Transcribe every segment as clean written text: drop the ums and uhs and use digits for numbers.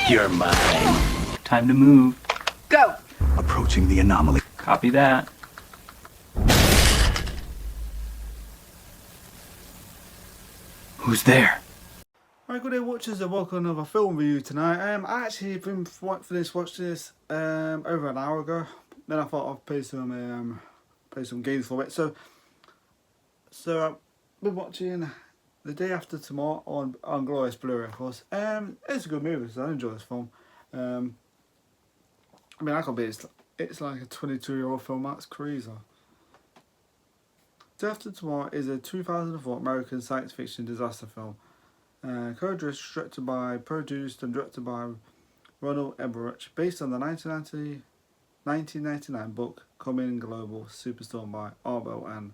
You're mine. Time to move. Go! Approaching the anomaly. Copy that. Who's there? Right, good day watchers, and welcome to another film review tonight. I actually finished watching this over an hour ago. Then I thought I'd play some games for it. So I've been watching The Day After Tomorrow on Glorious Blu-ray, of course. It's a good movie, so I enjoy this film. I mean, I can't be. It's like a 22-year-old film. That's crazy. Day After Tomorrow is a 2004 American science fiction disaster film. Produced and directed by Ronald Emmerich, based on the 1999 book Coming Global Superstorm by Arbel and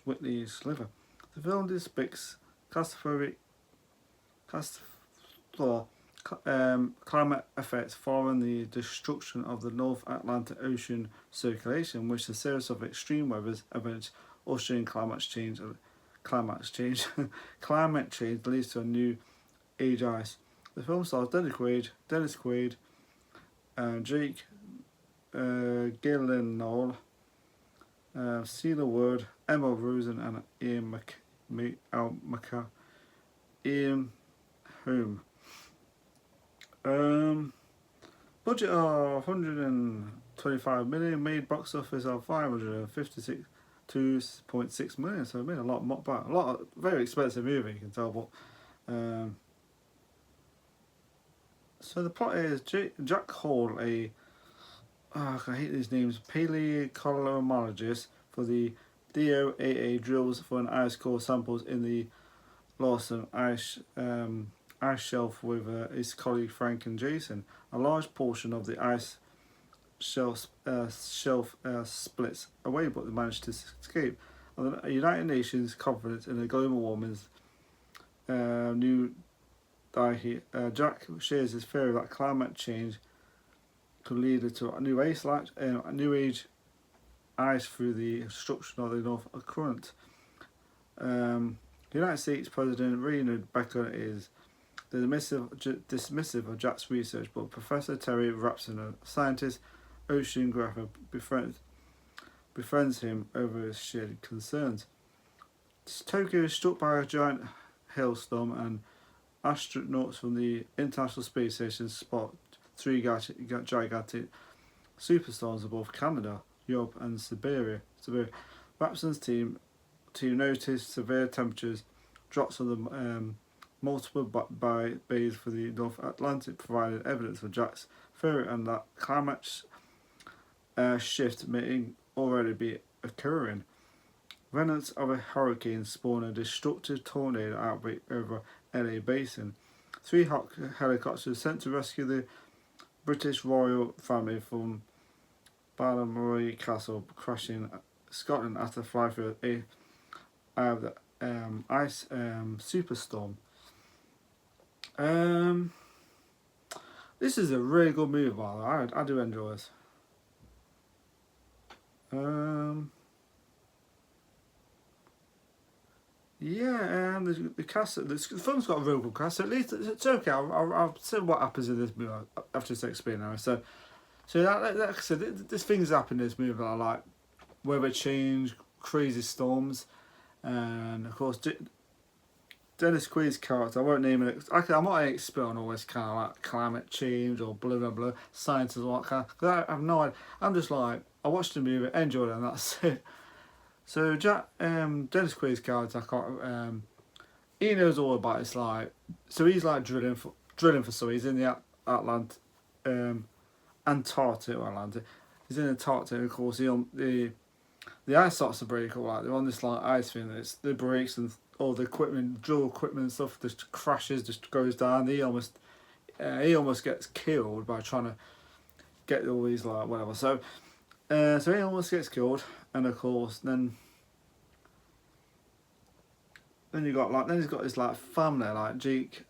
Whitley Sliver. The film depicts climate effects following the destruction of the North Atlantic Ocean circulation, which is a series of extreme weather events ushering climate change leads to a new age ice. The film stars Dennis Quaid, Jake Gyllenhaal, Celia Ward, Emma Rosen, and Ian Holm. Budget of 125 million, made box office of 552.6 million, so it made a lot of very expensive movie, you can tell, but so the plot is Jack Hall, I hate these names, paleocolomologist for the DOAA, drills for an ice core samples in the Lawson ice shelf with his colleague Frank and Jason. A large portion of the ice shelf splits away, but they managed to escape. And the United Nations conference in the global warming's new Jack shares his theory that climate change could lead to a new age ice through the destruction of the North Current. The United States President Reinhard Becker is dismissive of Jack's research, but Professor Terry Rapson, a scientist, oceanographer, befriends him over his shared concerns. Tokyo is struck by a giant hailstorm, and astronauts from the International Space Station spot three gigantic superstorms above Canada, Europe, and Siberia. Rapson's team noticed severe temperatures drops on the multiple bays for the North Atlantic, provided evidence of Jack's theory and that climate shift may already be occurring. Remnants of a hurricane spawn a destructive tornado outbreak over LA Basin. 3 helicopters sent to rescue the British royal family from Balmoral Castle crashing Scotland after fly through the ice superstorm. This is a really good movie, by the way. I do enjoy this. The cast. The film's got a real good cast. So at least it's okay. I'll say what happens in this movie after this experience. So like I said, this things happen in this movie that I like. Weather change, crazy storms, and of course Dennis Quaid's character. I won't name it. I'm not an expert on all this kind of like climate change or blah blah blah, science and all that kind. Because I have no idea. I'm just like, I watched the movie, enjoyed it, and that's it. So Dennis Quaid's character, he knows all about it. It's like, so he's like drilling for so he's in the Antarctic or Atlantic. He's in Antarctic, of course. The ice starts to break up. Like they're on this like ice thing. The breaks and all the equipment, drill equipment and stuff, just crashes, just goes down. He almost gets killed by trying to get all these like whatever. So he almost gets killed, and of course then he's got his like family, like Jake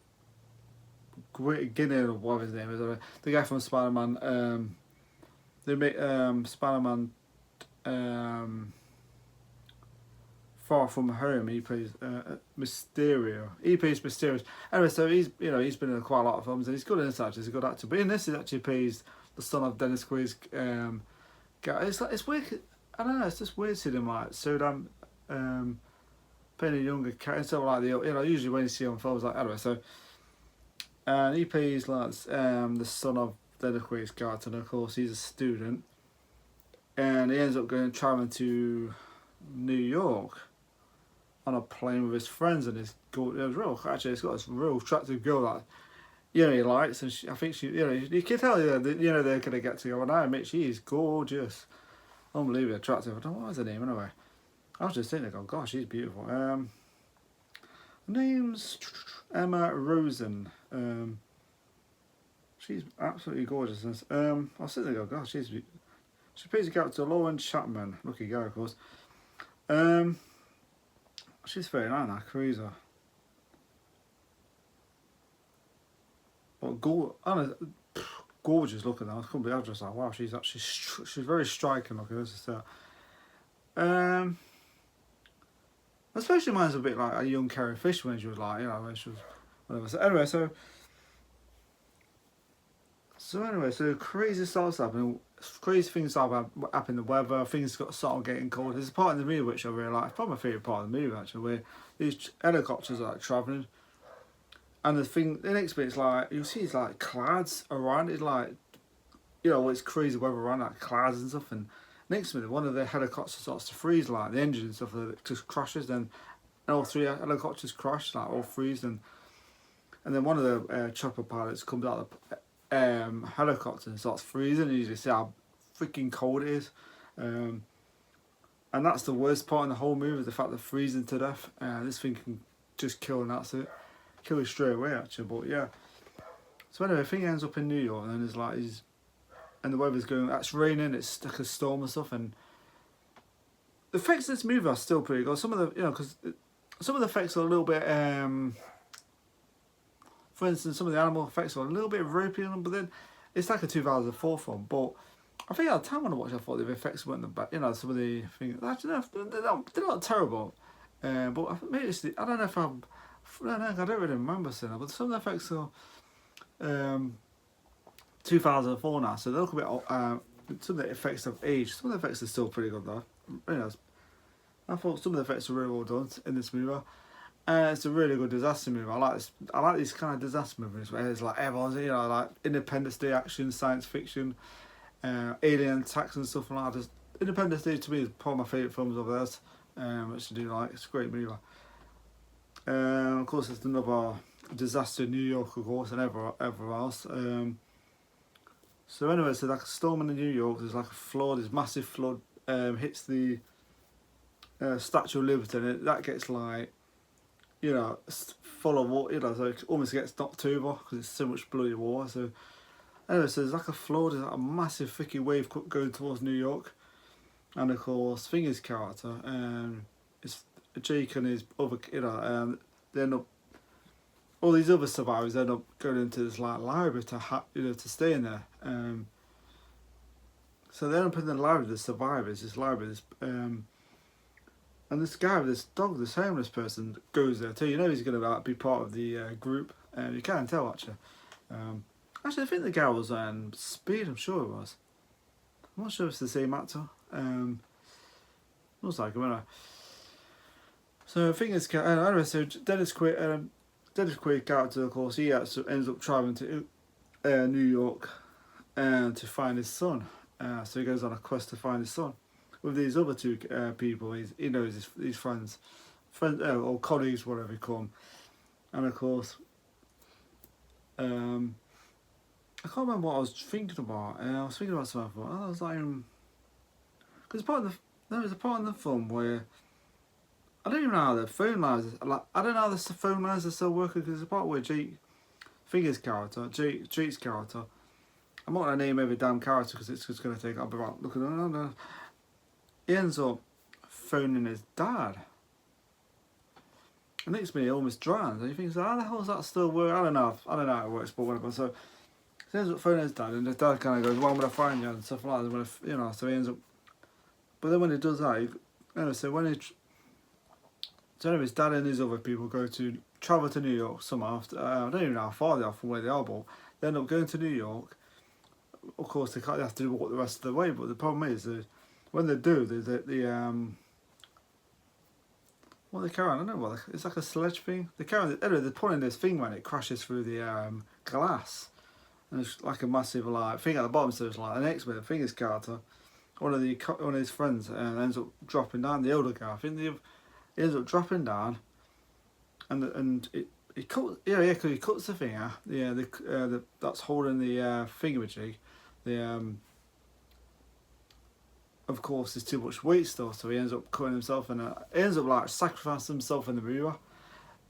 Gyllenhaal, or whatever his name is, the guy from Spider-Man. They make Spider-Man Far From Home. He plays Mysterio. He plays Mysterious. Anyway, so he's been in quite a lot of films and he's good in this actually. He's a good actor. But in this, he actually plays the son of Dennis Quaid's guy. It's weird. I don't know. It's just weird seeing him like so damn playing a younger character. So like usually when you see him on films like anyway. So and he plays like the son of Dennis Quaid's character, and of course he's a student, and he ends up traveling to New York on a plane with his friends, and it's got this real attractive girl that he likes, and I think she you can tell they're gonna get together. And I admit she is gorgeous, unbelievably attractive. I don't know what was her name anyway. I was just thinking, oh gosh, she's beautiful. Her name's Emma Rosen. She's absolutely gorgeous. I was sitting there, oh gosh, she plays a character Lauren Chapman. Lucky guy, of course. She's very nice, that cruiser. But gorgeous looking. I couldn't believe. I was just like, wow, she's very striking looking. Especially reminds me a bit like a young Carrie Fisher when she was like, when she was whatever. So anyway, so crazy stuff happening. Crazy things start happening. The weather, things start getting cold. There's a part in the movie which I really like. It's probably my favourite part of the movie actually, where these helicopters are like travelling, and the next bit is like you'll see it's like clouds around. It's like it's crazy weather around, like clouds and stuff. And next minute, one of the helicopters starts to freeze, like the engine and stuff, just crashes. Then all three helicopters crash, like all freeze. And then one of the chopper pilots comes out of the helicopter and starts freezing, and you just see how freaking cold it is. And that's the worst part in the whole movie, is the fact they're freezing to death. This thing can just kill, and that's it. Kill you straight away, actually. But yeah. So anyway, the thing ends up in New York, and then and the weather's going. It's raining. It's like a storm and stuff. And the effects in this movie are still pretty good. Some of the because some of the effects are a little bit. For instance, some of the animal effects are a little bit ropey on them, but then it's like a 2004 film. But I think at the time when I watched, I thought the effects weren't the bad. Some of the things actually they're not terrible. But maybe I don't know if I don't really remember seeing it. But some of the effects are 2004 now, so they look a bit. Some of the effects have aged. Some of the effects are still pretty good though. I thought some of the effects were really well done in this movie. It's a really good disaster movie. I like these kind of disaster movies where it's like everyone's like Independence Day action, science fiction, alien attacks and stuff like that. Just Independence Day to me is probably my favourite films of theirs, which I do like. It's a great movie. Of course, there's another disaster in New York, of course, and everywhere else. So anyway, so like a storm in New York. There's like a flood. This massive flood hits the Statue of Liberty, and that gets like. Full of water, so it almost gets knocked over because it's so much bloody water. So, anyway, so there's like a flood, there's like a massive thicky wave going towards New York, and of course, Finger's character, it's Jake and his other, they end up, all these other survivors end up going into this like library to stay in there. So they end up in the library, the survivors, and this guy with this dog, this homeless person, goes there too. He's going to be part of the group. You can't tell, actually. Actually, I think the guy was Speed, I'm sure it was. I'm not sure if it's the same actor. Looks like him, anyway. So, I think it's... anyway, so Dennis Quaid character, of course, he actually ends up travelling to New York to find his son. So he goes on a quest to find his son. With these other two people, he knows his friends or colleagues, whatever you call them, and of course, I can't remember what I was thinking about. I was thinking about something. I was like, because there was a part in the film where I don't even know how the phone lines. I don't know how the phone lines are still working. Because there's a part where Jake's character. I'm not gonna name every damn character because it's just gonna take. I'll be right looking. No. He ends up phoning his dad. And next minute he almost drowns. And he thinks, how the hell does that still work? I don't know how it works, but whatever. So he ends up phoning his dad, and his dad kind of goes, "Well, I'm gonna find you," and stuff like that. So he ends up. But then when he does that, so when So anyway, his dad and his other people travel to New York somehow. After, I don't even know how far they are from where they are, but they end up going to New York. Of course, they have to walk the rest of the way, but the problem is that when they do, what they carry on, I don't know it's like a sledge thing. They carry on, anyway, they're pulling this thing when it crashes through the glass, and it's like a massive like thing at the bottom. So it's like an X-Men. I think it's character. One of his friends ends up dropping down. The older guy, I think he ends up dropping down, and he cuts because he cuts the finger. That's holding the thingamajig. Of course, there's too much weight still, so he ends up cutting himself, and he ends up like sacrificing himself in the river.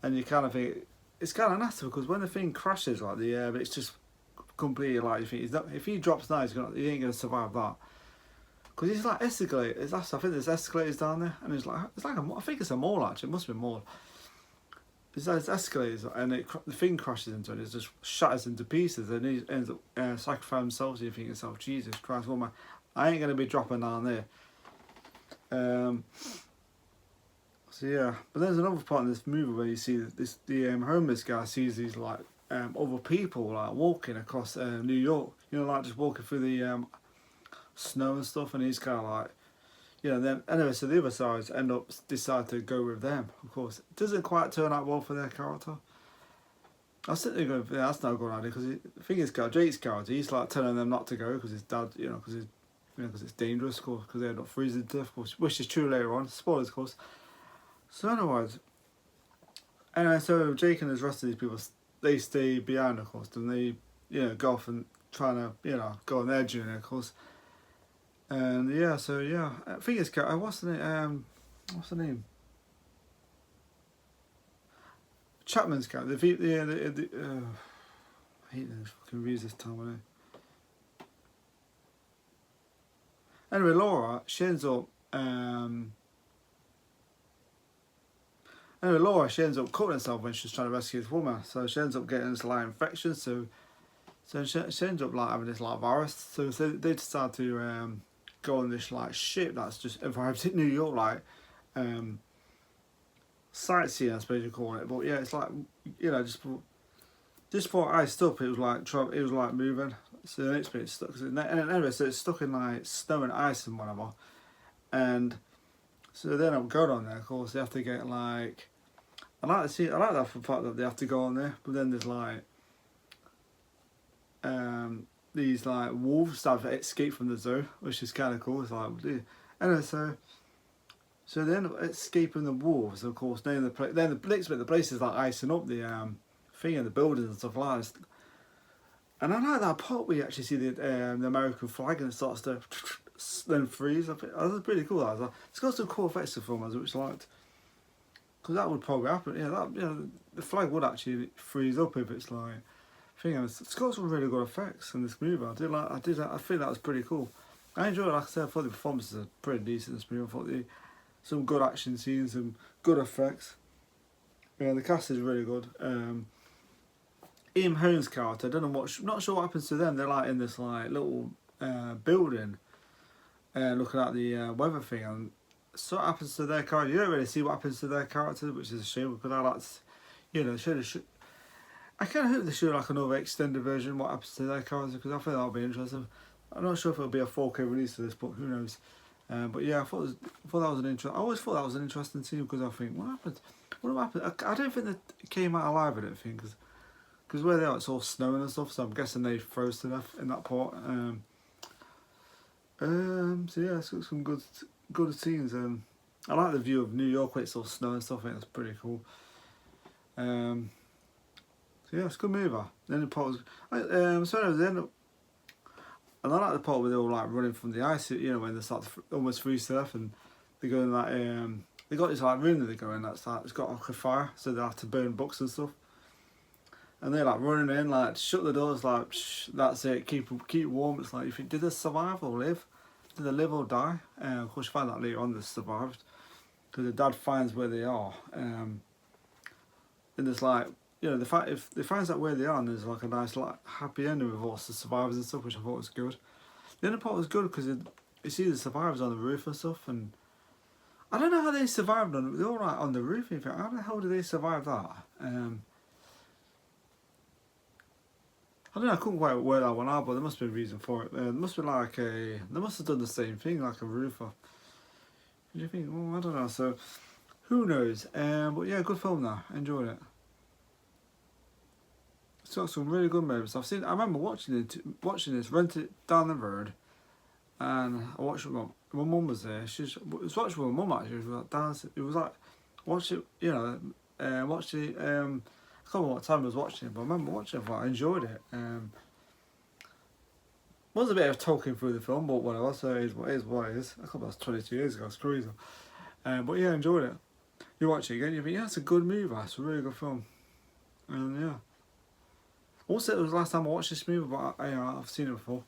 And you kind of think it's kind of nasty because when the thing crashes like it's just completely like you think if he drops down, he ain't gonna survive that. Because he's like escalators. I think there's escalators down there, and I think it's a mall actually. It must be a mall. There's escalators, and the thing crashes into it. It just shatters into pieces, and he ends up sacrificing himself. So you think yourself, Jesus Christ, woman, I ain't gonna be dropping down there. So yeah, but there's another part in this movie where you see the homeless guy sees these like other people like walking across New York. You know, like just walking through the snow and stuff, and he's kind of like, then anyway. So the other sides decide to go with them. Of course, it doesn't quite turn out well for their character. I was sitting there going, yeah, that's not a good idea because the thing is, Jake's character, he's like telling them not to go because his dad, because it's dangerous, of course, because they end up freezing to death, of course, which is true later on. Spoilers, of course. So anyways, so Jake and the rest of these people, they stay behind, of course, and they, go off and trying to, go on their journey, of course. And I think it's what's the name? Chapman's character. I hate those fucking reviews this time. Anyway, Laura, she ends up. She ends up cutting herself when she's trying to rescue this woman. So she ends up getting this like infection. So she ends up like having this like virus. So they decide to go on this like ship that's just arrived in New York, like sightseeing, I suppose you call it. But yeah, it's like just before I iced up, it was like moving. So the next bit it's stuck. And anyway, so it's stuck in like snow and ice and whatever. And so then I'm going on there. Of course, they have to get like. I like that for the fact that they have to go on there, but then there's like these like wolves that have escaped from the zoo, which is kind of cool. It's like, dude. Anyway, so they end up escaping the wolves. Of course, then the next bit, the place is like icing up the thing in the buildings and stuff like that. And I like that part where you actually see the American flag and it starts to then freeze. I think that's pretty cool. It's got some cool effects of film, which I liked. Because that would probably happen. Yeah, the flag would actually freeze up if it's like. It's got some really good effects in this movie. I think that was pretty cool. I enjoyed it. Like I said, I thought the performances are pretty decent in this movie. I thought some good action scenes, some good effects. Yeah, the cast is really good. Ian Holmes' character, not sure what happens to them. They're like in this like little building, looking at the weather thing, and so what happens to their character. You don't really see what happens to their character, which is a shame because I like, I kind of hope they show like another extended version of what happens to their character because I think that'll be interesting. I'm not sure if it'll be a 4K release of this, but who knows. But yeah, I thought that was an interesting. I always thought that was an interesting scene because I think what happened. I don't think they came out alive. I don't think because where they are, it's all snowing and stuff. So I'm guessing they froze to death in that part. So yeah, it's got some good scenes. I like the view of New York where it's all snow and stuff. I think that's pretty cool. So yeah, it's a good movie. Then the part was, so they end up, and I like the part where they're all like running from the ice. When they start to almost freeze to death, and they go in that they got this like room that they go in that's like it's got like a fire, so they have to burn books and stuff. And they're like running in, like shut the doors, like that's it, keep warm. It's like you think, did they survive or live? Did they live or die? Of course, you find out later on they survived because the dad finds where they are. And there's like, the fact if they finds out where they are, and there's like a nice like happy ending with all the survivors and stuff, which I thought was good. The other part was good because you see the survivors on the roof and stuff, and I don't know how they survived on. They're all right on the roof. In fact, how the hell did they survive that? I don't know. I couldn't quite work that one out, but there must be a reason for it. There must be like a. They must have done the same thing, like a roofer. What do you think? Well, I don't know. So, who knows? But yeah, good film. Now, enjoyed it. It's got some really good moments. I remember watching this, rented it down the road, and I watched it. My mum was there. It was watching with my mum actually. It was like dancing. It was like watch it. You know, watch it. I can't remember what time I was watching it, but I remember watching it. I enjoyed it. Was a bit of talking through the film, but whatever. So it is what it is. I can't remember. That's 22 years ago. It's crazy. But yeah, I enjoyed it. You watch it again, you think, yeah, it's a good movie. It's a really good film. And yeah. Also, it was the last time I watched this movie, but I've seen it before.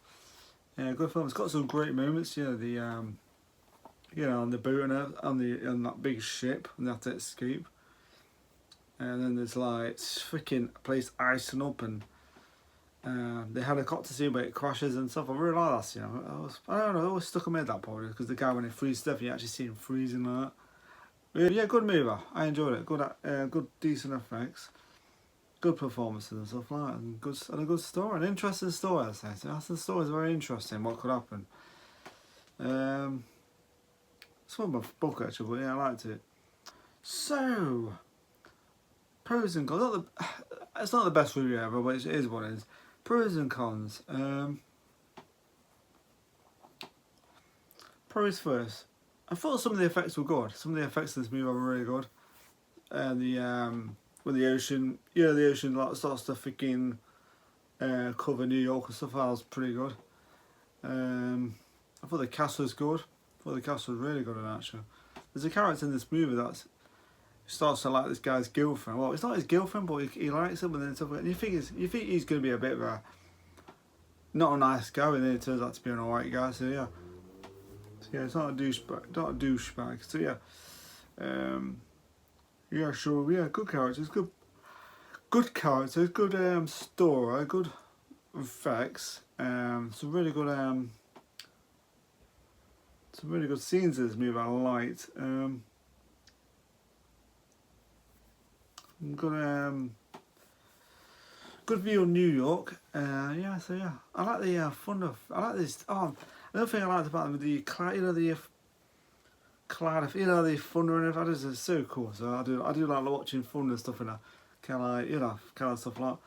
Yeah, good film. It's got some great moments. You know, on the boat and on that big ship, and they have to escape. And then there's like freaking place icing up, and the helicopter scene where it crashes and stuff. I really like that scene. I don't know, I always stuck in my head that part because the guy when he freezes stuff, you actually see him freezing like that. Yeah, good movie. I enjoyed it. Good, decent effects. Good performances and stuff like that, and a good story, an interesting story. I'd say. So the story is very interesting. What could happen? It's from my book actually, but yeah, I liked it. So, pros and cons. It's not the best review ever, but it is what it is. Pros and cons. Pros first. I thought some of the effects were good. Some of the effects in this movie were really good. With the ocean, the ocean like starts to freaking cover New York and stuff. That was pretty good. I thought the cast was good. I thought the cast was really good actually. There's a character in this movie that starts to like this guy's girlfriend. Well, it's not his girlfriend, but he likes him, and then stuff. And you think he's going to be a bit of a not a nice guy, and then it turns out to be an alright guy. So yeah, it's not a douchebag. So yeah. Yeah, sure. Yeah, good characters, good characters, good story, good effects. Some really good scenes in this movie I liked. Good view of New York. Yeah, so yeah, I like the fun of. I like this. Another thing I liked about them, the cloud, the thunder and everything. That is so cool. So I do like watching thunder and stuff, and kind of stuff like that.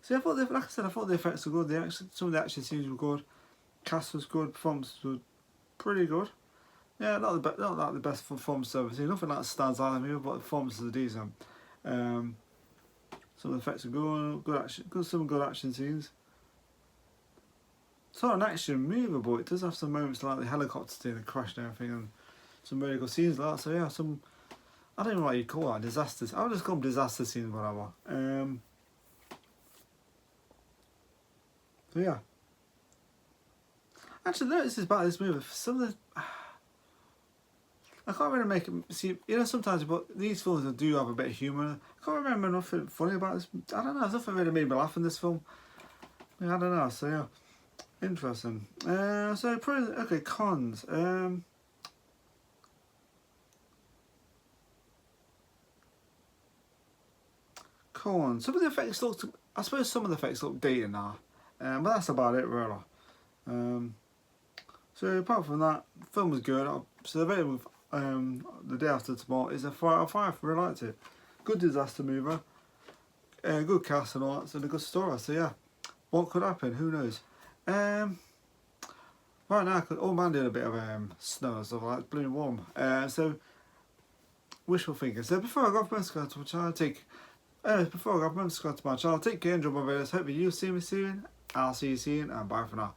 So yeah, like I said, I thought the effects were good. Some of the action scenes were good. Cast was good. Performances were pretty good. Yeah, not like the best performance I've ever seen. Nothing that stands out in the movie, but the performances are decent. Some of the effects are good. Some good action scenes. It's not an action movie, but it does have some moments like the helicopter scene, the crash and everything, and some really good scenes like that. So yeah, I don't know what you call that, disasters. I'll just call them disaster scenes, whatever. So yeah. Actually, notice about this movie. Some of the I can't really make it see. Sometimes, but these films do have a bit of humour. I can't remember nothing funny about this. I don't know. There's nothing really made me laugh in this film. Yeah, I don't know. So yeah, interesting. Okay, cons. Cons. Some of the effects look. I suppose some of the effects look dated now. But that's about it, really. So apart from that, the film was good. So the rating with The Day After Tomorrow is a 5 out of 5. Really liked it. Good disaster movie. Good cast and all that, and a good story. So yeah, what could happen? Who knows? Right now, old man doing a bit of snow and stuff like that. It's blue and warm. So wishful thinking. So before I go off my subscribe to my channel, take care, enjoy my videos. Hope you'll see me soon. I'll see you soon, and bye for now.